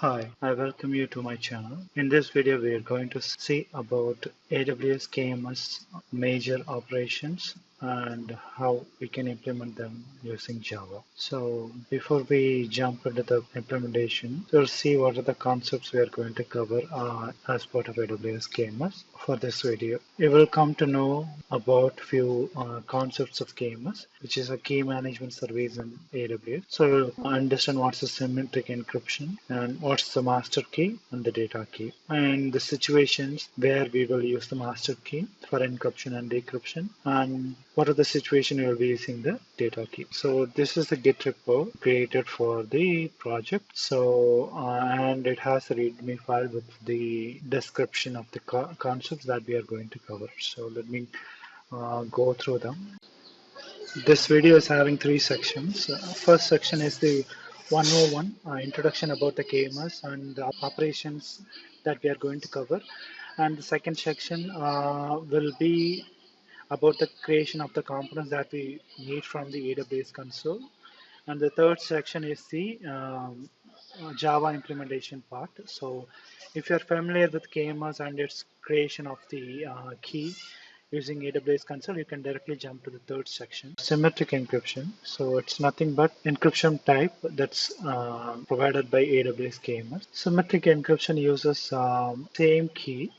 Hi, I welcome you to my channel. In this video, we are going to see about AWS KMS major operations and how we can implement them using Java. So before we jump into the implementation, we'll see what are the concepts we are going to cover as part of AWS KMS. For this video, you will come to know about few concepts of KMS, which is a key management service in AWS. So you'll understand what's the symmetric encryption and what's the master key and the data key, and the situations where we will use the master key for encryption and decryption, and what are the situation we will be using the data key. So this is the Git repo created for the project. So and it has a README file with the description of the concepts that we are going to cover. So let me go through them. This video is having three sections. First section is the 101 introduction about the KMS and the operations that we are going to cover. And the second section will be about the creation of the components that we need from the AWS console. And the third section is the Java implementation part. So if you're familiar with KMS and its creation of the key using AWS Console, you can directly jump to the third section, symmetric encryption. So it's nothing but encryption type that's provided by AWS KMS. Symmetric encryption uses same key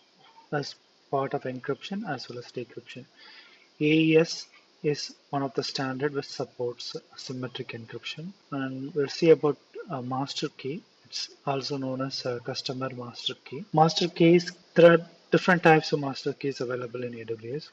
as part of encryption as well as decryption. AES is one of the standard which supports symmetric encryption, and we'll see about master key. It's also known as customer master key. Master keys, there are different types of master keys available in AWS.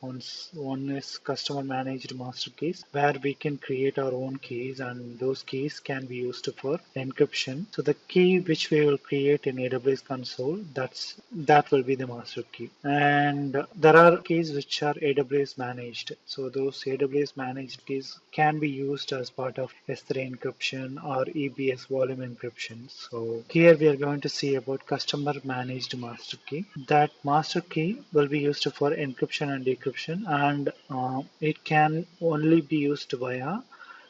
One is customer managed master keys, where we can create our own keys, and those keys can be used for encryption. So the key which we will create in AWS console, that will be the master key. And there are keys which are AWS managed. So those AWS managed keys can be used as part of S3 encryption or EBS volume encryption. So here we are going to see about customer managed master key. That master key will be used for encryption and decryption, and it can only be used via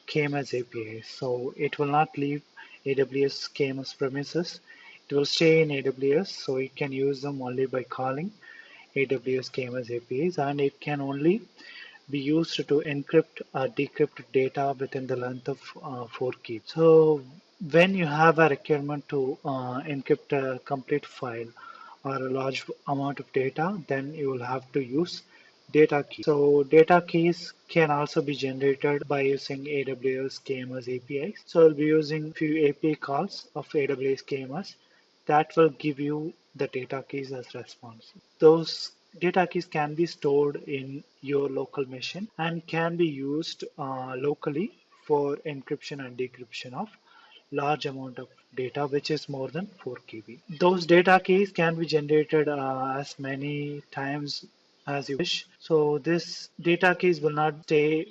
KMS API. So it will not leave AWS KMS premises. It will stay in AWS, so it can use them only by calling AWS KMS APIs, and it can only be used to encrypt or decrypt data within the length of 4 keys. So when you have a requirement to encrypt a complete file or a large amount of data, then you will have to use data keys. So data keys can also be generated by using AWS KMS APIs. So I'll be using few API calls of AWS KMS that will give you the data keys as response. Those data keys can be stored in your local machine and can be used locally for encryption and decryption of large amount of data, which is more than 4 KB. Those data keys can be generated as many times as you wish. So this data keys will not stay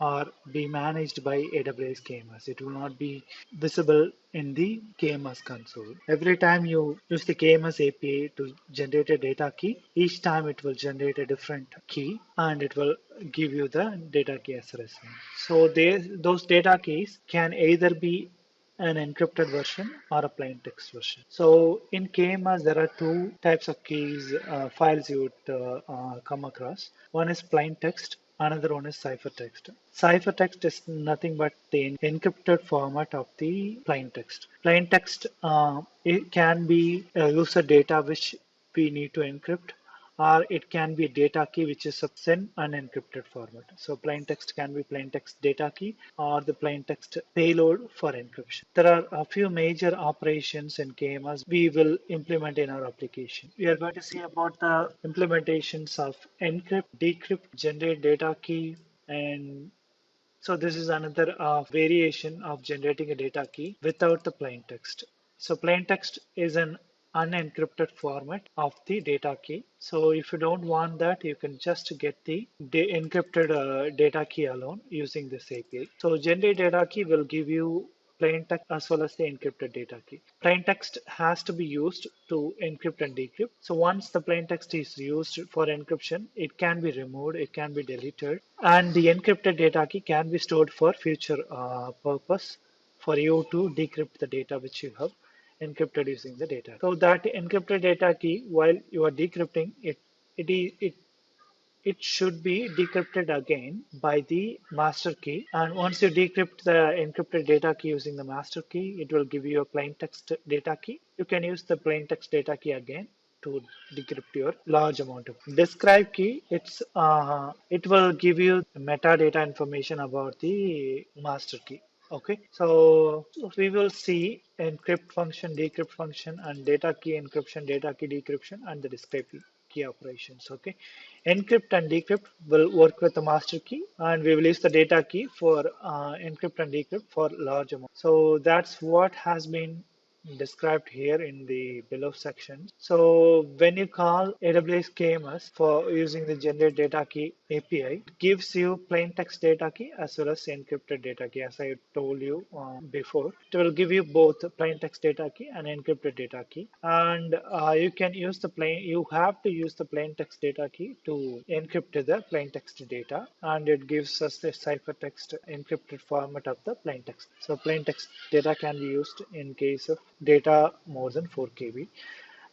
or be managed by AWS KMS. It will not be visible in the KMS console. Every time you use the KMS API to generate a data key, each time it will generate a different key and it will give you the data key as a result. So those data keys can either be an encrypted version or a plain text version. So in KMS, there are two types of keys, files you would come across. One is plain text, another one is ciphertext. Ciphertext is nothing but the encrypted format of the plain text. Plain text it can be user data which we need to encrypt, or it can be data key which is a SYN unencrypted format. So plain text can be plain text data key or the plain text payload for encryption. There are a few major operations in KMS we will implement in our application. We are going to see about the implementations of encrypt, decrypt, generate data key, and so this is another variation of generating a data key without the plain text. So plain text is an unencrypted format of the data key. So if you don't want that, you can just get the encrypted data key alone using this API. So generate data key will give you plain text as well as the encrypted data key. Plain text has to be used to encrypt and decrypt. So once the plain text is used for encryption, it can be removed, it can be deleted, and the encrypted data key can be stored for future purpose for you to decrypt the data which you have encrypted using the data. So that encrypted data key, while you are decrypting it, it should be decrypted again by the master key. And once you decrypt the encrypted data key using the master key, it will give you a plain text data key. You can use the plain text data key again to decrypt your large amount of describe key. It will give you metadata information about the master key. Okay, so we will see encrypt function, decrypt function, and data key encryption, data key decryption, and the describe key operations. Okay, encrypt and decrypt will work with the master key, and we will use the data key for encrypt and decrypt for large amount. So that's what has been described here in the below section. So when you call AWS KMS for using the generate data key API, it gives you plain text data key as well as encrypted data key. As I told you before, it will give you both plain text data key and encrypted data key. And you can use the plain. You have to use the plain text data key to encrypt the plain text data, and it gives us the ciphertext encrypted format of the plain text. So plain text data can be used in case of data more than 4 KB.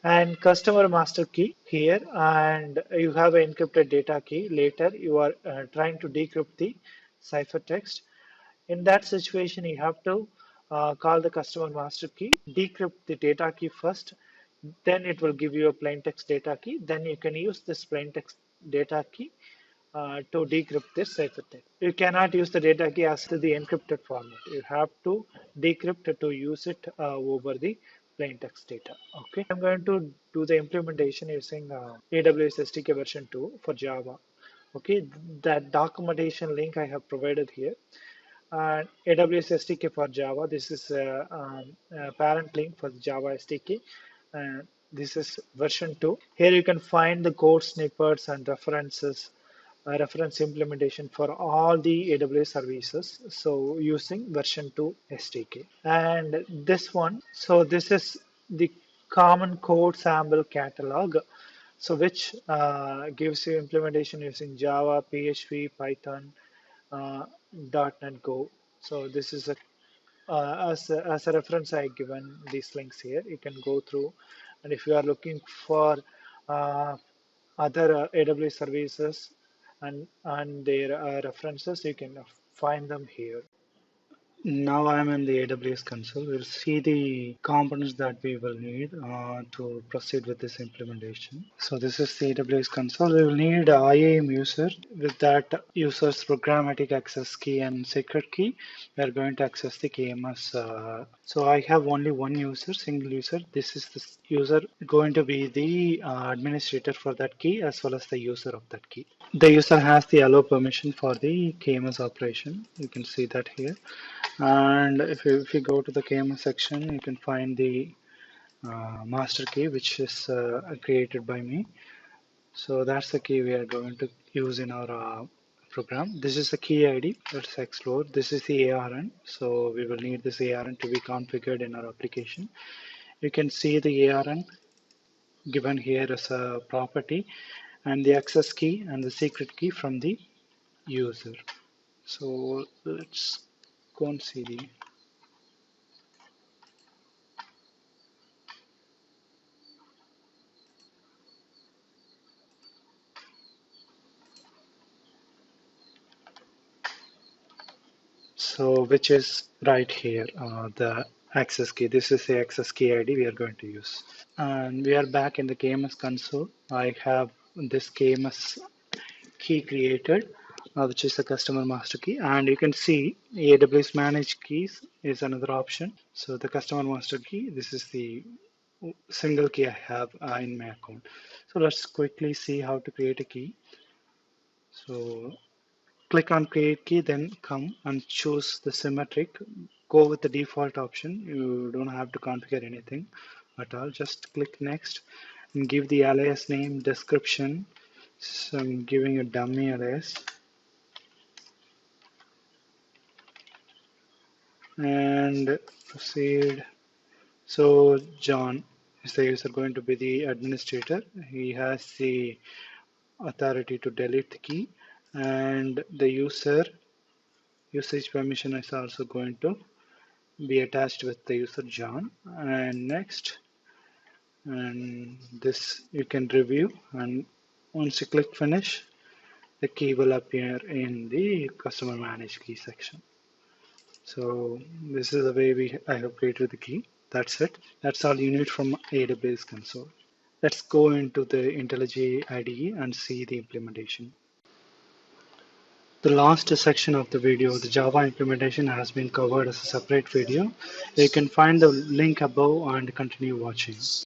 And customer master key here, and you have an encrypted data key. Later you are trying to decrypt the ciphertext. In that situation, you have to call the customer master key, decrypt the data key first, then it will give you a plain text data key. Then you can use this plain text data key to decrypt this ciphertext. You cannot use the data key as the encrypted format. You have to decrypt to use it over the plain text data. Okay, I'm going to do the implementation using AWS SDK version 2 for Java. Okay, that documentation link I have provided here. And AWS SDK for Java. This is a parent link for the Java SDK. And this is version 2. Here you can find the code snippets and references, reference implementation for all the AWS services. So using version 2 SDK. And this one, so this is the common code sample catalog. So which gives you implementation using Java, PHP, Python, uh, .NET Go. So this is as a reference I given these links here. You can go through, and if you are looking for uh, other AWS services and their references, you can find them here. Now I'm in the AWS console. We'll see the components that we will need to proceed with this implementation. So this is the AWS console. We will need IAM user. With that user's programmatic access key and secret key, we are going to access the KMS. So I have only one user, single user. This is the user going to be the administrator for that key as well as the user of that key. The user has the allow permission for the KMS operation. You can see that here. And if you go to the KMS section, you can find the master key, which is created by me. So that's the key we are going to use in our program. This is the key ID. Let's explore. This is the ARN. So we will need this ARN to be configured in our application. You can see the ARN given here as a property, and the access key and the secret key from the user. So let's go and see the so which is right here, the access key. This is the access key ID we are going to use. And we are back in the KMS console. I have this KMS key created, which is the customer master key. And you can see AWS managed keys is another option. So the customer master key, this is the single key I have in my account. So let's quickly see how to create a key. So click on create key, then come and choose the symmetric. Go with the default option. You don't have to configure anything at all. Just click next and give the alias name description. So I'm giving a dummy alias and proceed. So John is the user going to be the administrator. He has the authority to delete the key, and the user usage permission is also going to be attached with the user John. And next, and this you can review. And once you click finish, the key will appear in the customer managed key section. So this is the way I have created the key. That's it. That's all you need from AWS Console. Let's go into the IntelliJ IDE and see the implementation. The last section of the video, the Java implementation, has been covered as a separate video. You can find the link above and continue watching.